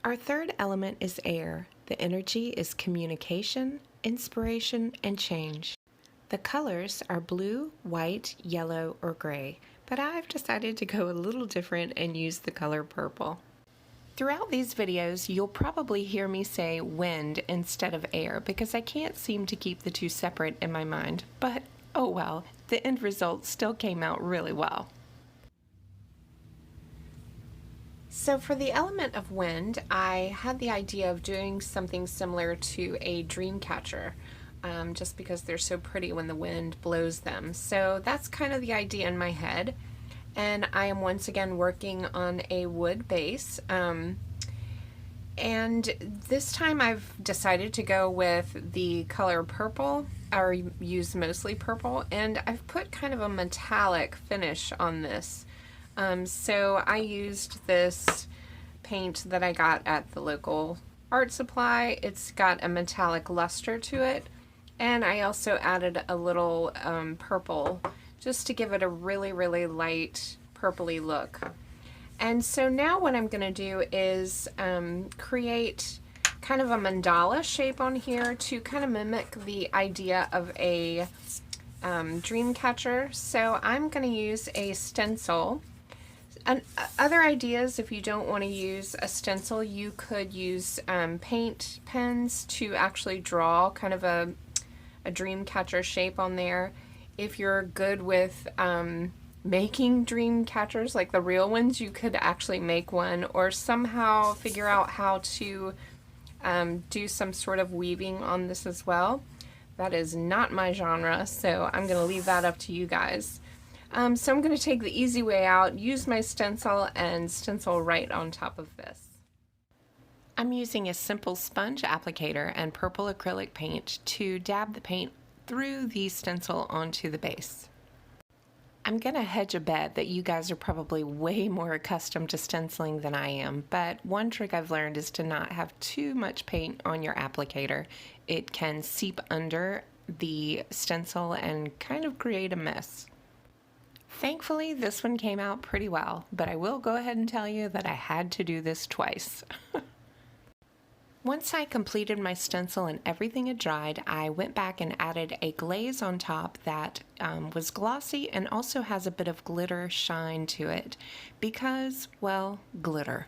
Our third element is air. The energy is communication, inspiration, and change. The colors are blue, white, yellow, or gray, but I've decided to go a little different and use the color purple. Throughout these videos, you'll probably hear me say wind instead of air because I can't seem to keep the two separate in my mind, but oh well, the end result still came out really well. So for the element of wind, I had the idea of doing something similar to a dream catcher, just because they're so pretty when the wind blows them. So that's kind of the idea in my head. And I am once again working on a wood base. And this time I've decided to go with the color purple, or use mostly purple, and I've put kind of a metallic finish on this. So I used this paint that I got at the local art supply. It's got a metallic luster to it, and I also added a little purple just to give it a really, really light purpley look. And so now what I'm going to do is create kind of a mandala shape on here to kind of mimic the idea of a dream catcher. So I'm going to use a stencil. And other ideas, if you don't want to use a stencil, you could use paint pens to actually draw kind of a dream catcher shape on there. If you're good with making dream catchers like the real ones, you could actually make one or somehow figure out how to do some sort of weaving on this as well. That is not my genre, so I'm going to leave that up to you guys. So I'm going to take the easy way out, use my stencil, and stencil right on top of this. I'm using a simple sponge applicator and purple acrylic paint to dab the paint through the stencil onto the base. I'm going to hedge a bet that you guys are probably way more accustomed to stenciling than I am, but one trick I've learned is to not have too much paint on your applicator. It can seep under the stencil and kind of create a mess. Thankfully, this one came out pretty well, but I will go ahead and tell you that I had to do this twice. Once I completed my stencil and everything had dried, I went back and added a glaze on top that was glossy and also has a bit of glitter shine to it because, well, glitter.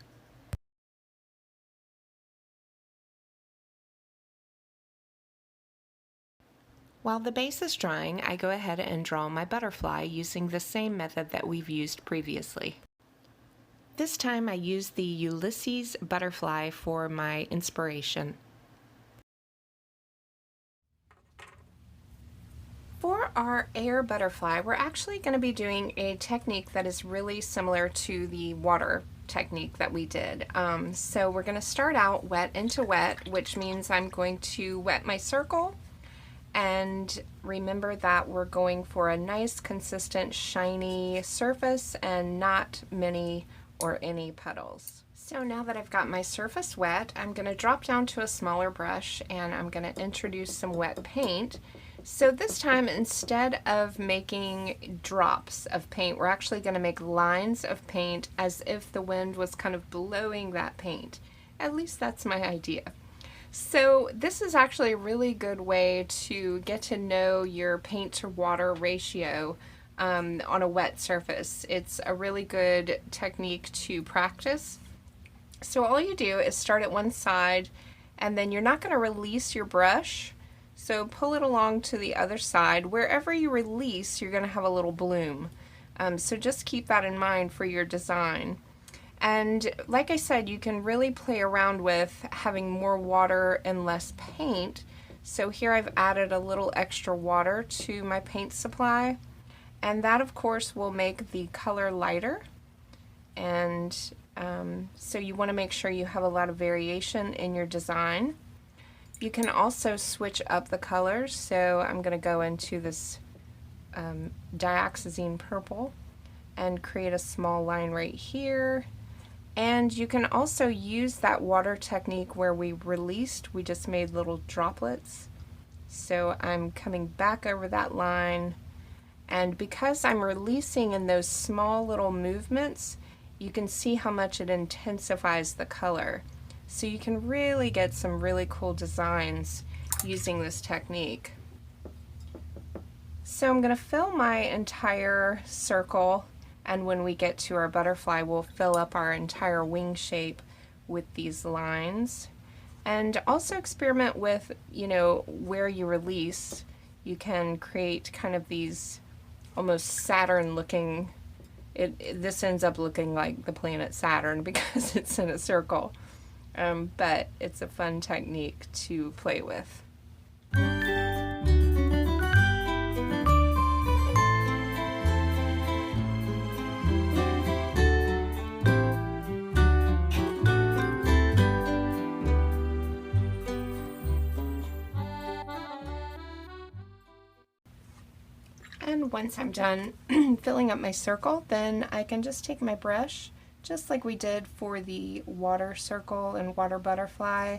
While the base is drying, I go ahead and draw my butterfly using the same method that we've used previously. This time I used the Ulysses butterfly for my inspiration. For our air butterfly, we're actually going to be doing a technique that is really similar to the water technique that we did. So we're going to start out wet into wet, which means I'm going to wet my circle. And remember that we're going for a nice, consistent, shiny surface and not many or any puddles. So now that I've got my surface wet, I'm going to drop down to a smaller brush and I'm going to introduce some wet paint. So this time, instead of making drops of paint, we're actually going to make lines of paint as if the wind was kind of blowing that paint. At least that's my idea. So this is actually a really good way to get to know your paint to water ratio on a wet surface. It's a really good technique to practice. So all you do is start at one side and then you're not going to release your brush. So pull it along to the other side. Wherever you release, you're going to have a little bloom. So just keep that in mind for your design. And like I said, you can really play around with having more water and less paint. So here I've added a little extra water to my paint supply, and that of course will make the color lighter. And so you want to make sure you have a lot of variation in your design. You can also switch up the colors. So I'm going to go into this dioxazine purple and create a small line right here. And you can also use that water technique where we released, we just made little droplets. So I'm coming back over that line, and because I'm releasing in those small little movements, you can see how much it intensifies the color. So you can really get some really cool designs using this technique. So I'm going to fill my entire circle, and when we get to our butterfly, we'll fill up our entire wing shape with these lines. And also experiment with, where you release. You can create kind of these almost Saturn looking, this ends up looking like the planet Saturn because it's in a circle. But it's a fun technique to play with. And once I'm done filling up my circle, then I can just take my brush, just like we did for the water circle and water butterfly,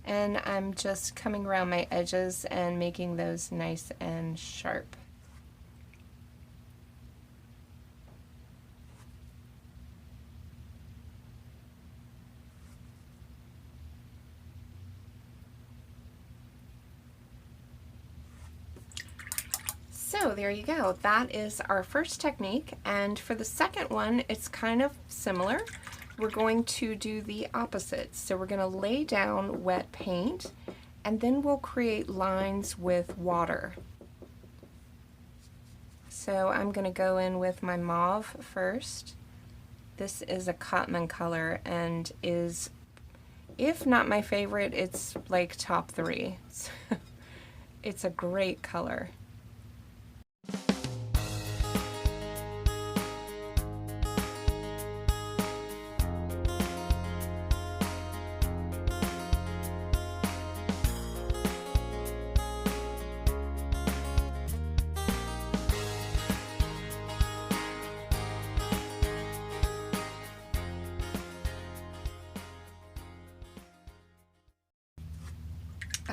and I'm just coming around my edges and making those nice and sharp. So there you go. That is our first technique, and for the second one, it's kind of similar. We're going to do the opposite. So we're going to lay down wet paint, and then we'll create lines with water. So I'm going to go in with my mauve first. This is a Cotman color and is, if not my favorite, it's like top 3. It's a great color.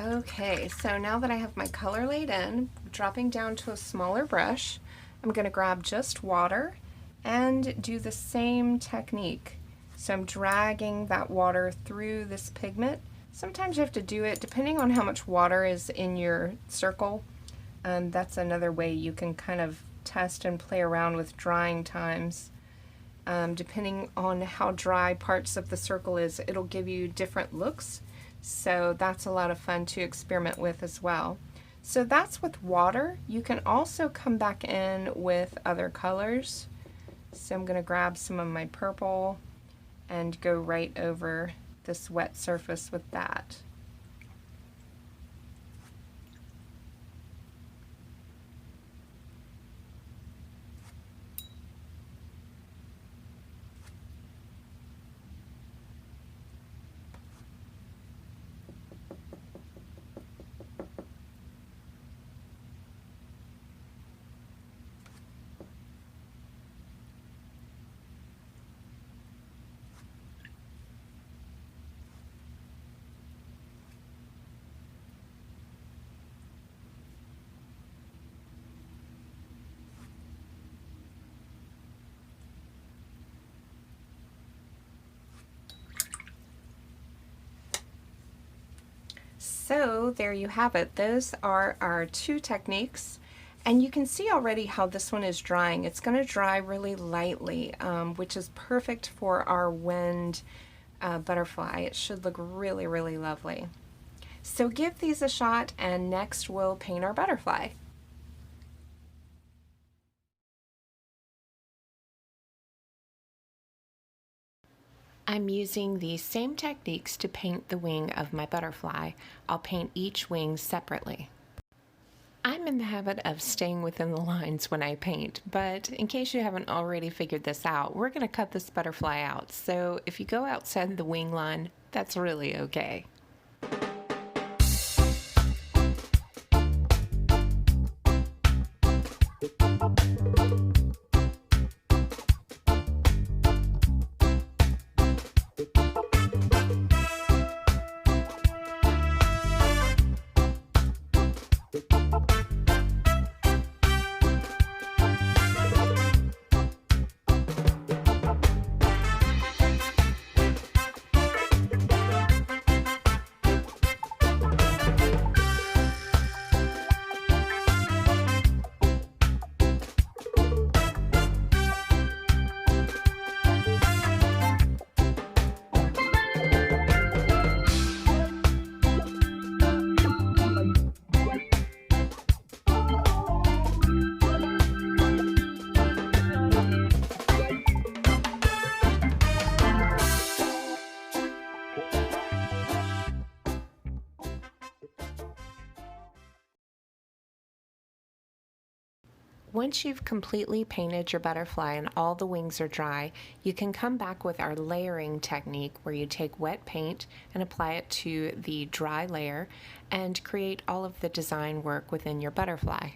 Okay, so now that I have my color laid in, dropping down to a smaller brush, I'm going to grab just water and do the same technique. So I'm dragging that water through this pigment. Sometimes you have to do it depending on how much water is in your circle. That's another way you can kind of test and play around with drying times. Depending on how dry parts of the circle is, it'll give you different looks. So that's a lot of fun to experiment with as well. So that's with water. You can also come back in with other colors. So I'm going to grab some of my purple and go right over this wet surface with that. So there you have it. Those are our 2 techniques, and you can see already how this one is drying. It's going to dry really lightly, which is perfect for our wind butterfly. It should look really, really lovely. So give these a shot, and next we'll paint our butterfly. I'm using the same techniques to paint the wing of my butterfly. I'll paint each wing separately. I'm in the habit of staying within the lines when I paint, but in case you haven't already figured this out, we're going to cut this butterfly out. So if you go outside the wing line, that's really okay. Once you've completely painted your butterfly and all the wings are dry, you can come back with our layering technique where you take wet paint and apply it to the dry layer and create all of the design work within your butterfly.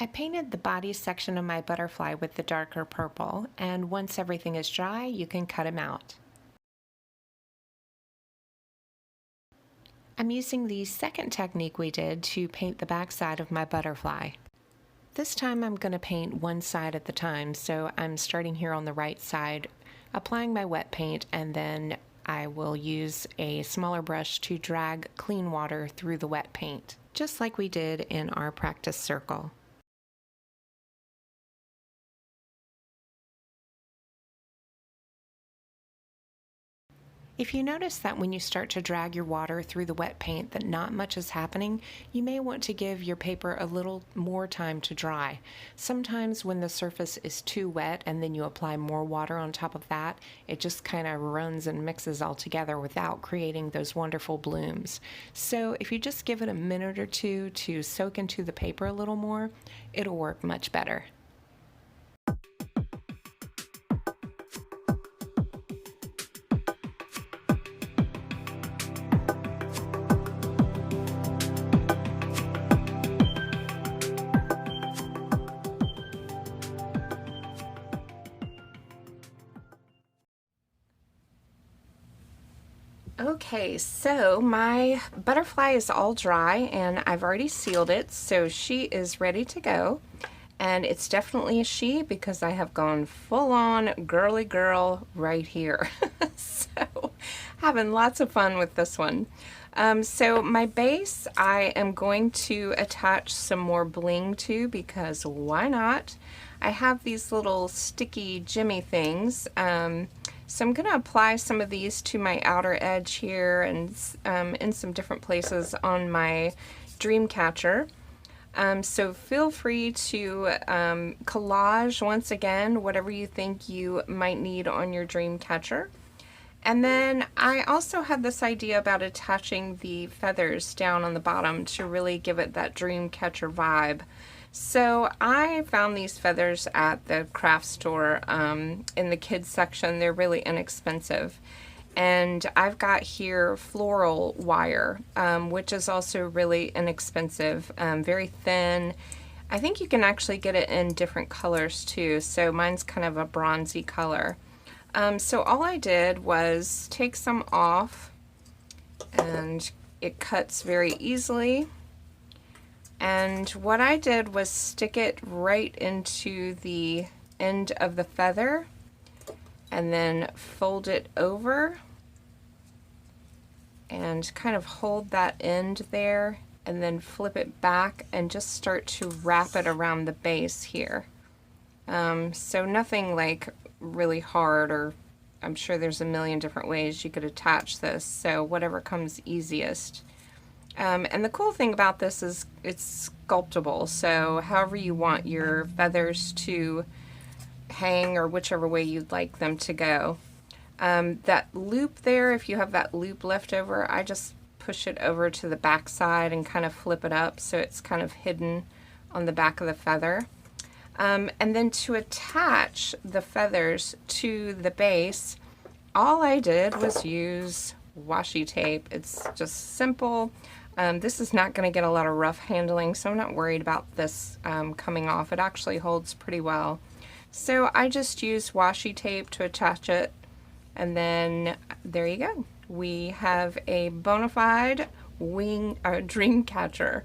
I painted the body section of my butterfly with the darker purple, and once everything is dry, you can cut him out. I'm using the second technique we did to paint the back side of my butterfly. This time I'm going to paint one side at the time, so I'm starting here on the right side, applying my wet paint, and then I will use a smaller brush to drag clean water through the wet paint, just like we did in our practice circle. If you notice that when you start to drag your water through the wet paint that not much is happening, you may want to give your paper a little more time to dry. Sometimes when the surface is too wet and then you apply more water on top of that, it just kind of runs and mixes all together without creating those wonderful blooms. So if you just give it a minute or two to soak into the paper a little more, it'll work much better. Okay, so my butterfly is all dry and I've already sealed it, so she is ready to go. And it's definitely a she because I have gone full on girly girl right here. So having lots of fun with this one. So my base I am going to attach some more bling to because why not? I have these little sticky jimmy things. So I'm going to apply some of these to my outer edge here and in some different places on my dream catcher. So feel free to collage once again whatever you think you might need on your dream catcher. And then I also had this idea about attaching the feathers down on the bottom to really give it that dream catcher vibe. So I found these feathers at the craft store in the kids section. They're really inexpensive. And I've got here floral wire, which is also really inexpensive, very thin. I think you can actually get it in different colors too. So mine's kind of a bronzy color. So all I did was take some off, and it cuts very easily. And what I did was stick it right into the end of the feather and then fold it over and kind of hold that end there and then flip it back and just start to wrap it around the base here. So nothing like really hard, or I'm sure there's a million different ways you could attach this, so whatever comes easiest. And the cool thing about this is it's sculptable, so however you want your feathers to hang or whichever way you'd like them to go. That loop there, if you have that loop left over, I just push it over to the back side and kind of flip it up so it's kind of hidden on the back of the feather. And then to attach the feathers to the base, all I did was use washi tape. It's just simple. This is not going to get a lot of rough handling, so I'm not worried about this coming off. It actually holds pretty well. So I just used washi tape to attach it, and then there you go. We have a bona fide dream catcher.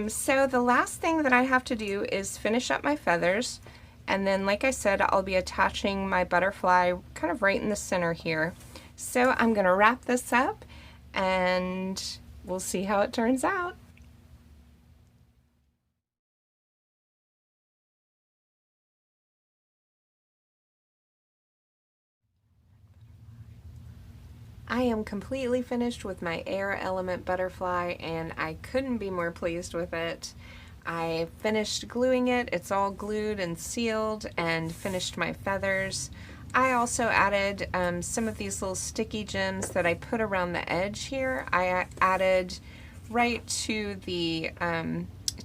So the last thing that I have to do is finish up my feathers, and then like I said, I'll be attaching my butterfly kind of right in the center here. So I'm going to wrap this up and we'll see how it turns out. I am completely finished with my air element butterfly and I couldn't be more pleased with it. I finished gluing it, it's all glued and sealed, and finished my feathers. I also added some of these little sticky gems that I put around the edge here. I added right to the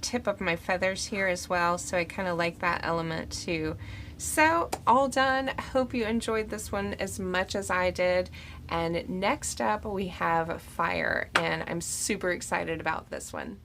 tip of my feathers here as well, so I kind of like that element too. So all done. Hope you enjoyed this one as much as I did. And next up we have fire, and I'm super excited about this one.